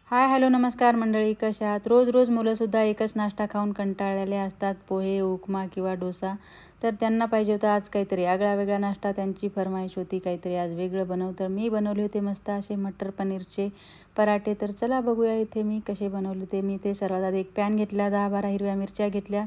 Hi hello नमस्कार मंडळी, कशा आहात? रोज रोज मुलंसुद्धा एकच नाश्ता खाऊन कंटाळलेले असतात, पोहे उपमा किंवा डोसा. तर त्यांना पाहिजे होतं आज काहीतरी आगळा वेगळा नाश्ता. त्यांची फरमाईश होती काहीतरी आज वेगळं बनव. तर मी बनवले होते मस्त असे मटर पनीरचे पराठे. तर चला बघूया इथे मी कसे बनवले ते. मी ते सर्वात आधी एक पॅन घेतला, 10-12 हिरव्या मिरच्या घेतल्या,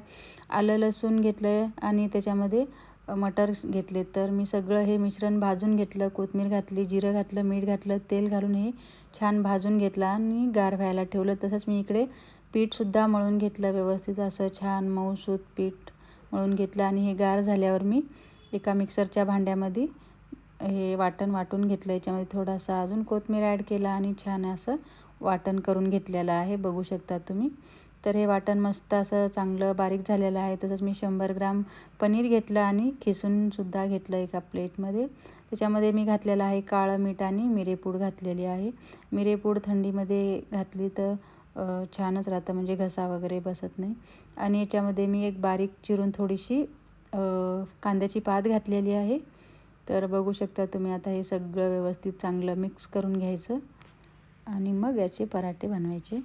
आलं लसूण घेतलं आणि त्याच्यामध्ये मटर घेतले. तर मी सगळं हे मिश्रण भाजून घेतलं, कोथिंबीर घातली, जिरं घातलं, मीठ घातलं, तेल घालून हे छान भाजून घेतलं आणि गार व्हायला ठेवलं. तसंच मी इकडे पीठसुद्धा मळून घेतलं, व्यवस्थित असं छान मऊसूत पीठ मळून घेतलं. आणि हे गार झाल्यावर मी एका मिक्सरच्या भांड्यामध्ये हे वाटण वाटून घेतलं. याच्यामध्ये थोडासा अजून कोथिंबीर ॲड केला आणि छान असं वाटण करून घेतलेलं आहे, बघू शकता तुम्ही. तर हे वाटण मस्त असं चांगलं बारीक झालेलं आहे. तसंच मी 100 ग्राम पनीर घेतलं आणि खिसूनसुद्धा घेतलं एका प्लेटमध्ये. त्याच्यामध्ये मी घातलेलं आहे काळं मीठ आणि मिरेपूड घातलेली आहे. मिरेपूड थंडीमध्ये घातली तर छानच राहतं, म्हणजे घसा वगैरे बसत नाही. आणि याच्यामध्ये मी एक बारीक चिरून थोडीशी कांद्याची पात घातलेली आहे. तर बघू शकता तुम्ही. आता हे सगळं व्यवस्थित चांगलं मिक्स करून घ्यायचं आणि मग याचे पराठे बनवायचे.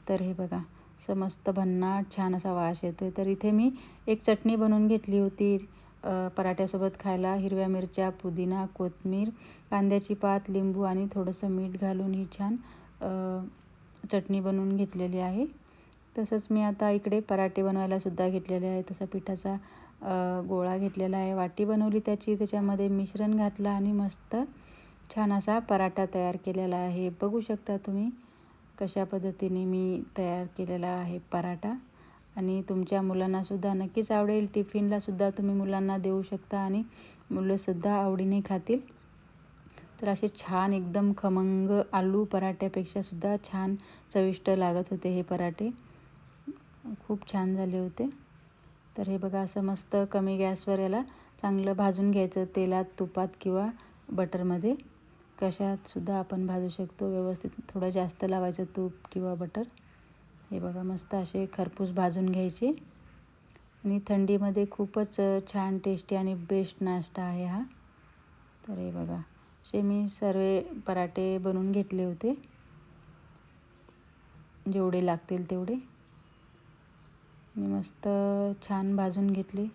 तर हे बघा, असं मस्त भन्नाट छान असा वास येतो आहे. तर इथे मी एक चटणी बनवून घेतली होती पराठ्यासोबत खायला. हिरव्या मिरच्या, पुदिना, कोथिंबीर, कांद्याची पात, लिंबू आणि थोडंसं मीठ घालून ही छान चटणी बनवून घेतलेली आहे. तसंच मी आता इकडे पराठे बनवायलासुद्धा घेतलेले आहे. तसा पिठाचा गोळा घेतलेला आहे, वाटी बनवली त्याची, त्याच्यामध्ये मिश्रण घातलं आणि मस्त छान असा पराठा तयार केलेला आहे. बघू शकता तुम्ही कशा पद्धतीने मी तयार केलेला आहे पराठा. आणि तुमच्या मुलांनासुद्धा नक्कीच आवडेल. टिफिनलासुद्धा तुम्ही मुलांना देऊ शकता आणि मुलंसुद्धा आवडीने खातील. तर असे छान एकदम खमंग आलू पराठ्यापेक्षासुद्धा छान चविष्ट लागत होते हे पराठे. खूप छान झाले होते. तर हे बघा, असं मस्त कमी गॅसवर याला चांगलं भाजून घ्यायचं, तेलात, तुपात किंवा बटरमध्ये, कशातसुद्धा आपण भाजू शकतो. व्यवस्थित थोडं जास्त लावायचं तूप किंवा बटर. हे बघा, मस्त असे खरपूस भाजून घ्यायचे. आणि थंडीमध्ये खूपच छान टेस्टी आणि बेस्ट नाश्ता आहे हा. तर हे बघा, असे मी सर्व पराठे बनवून घेतले होते, जेवढे लागतील तेवढे. मी मस्त छान भाजून घेतले.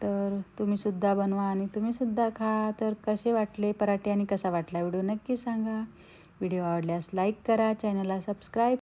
तर तुम्हीसुद्धा बनवा आणि तुम्हीसुद्धा खा. तर कसे वाटले पराठे आणि कसा वाटला व्हिडिओ नक्की सांगा. व्हिडिओ आवडल्यास लाईक करा, चॅनलला सबस्क्राईब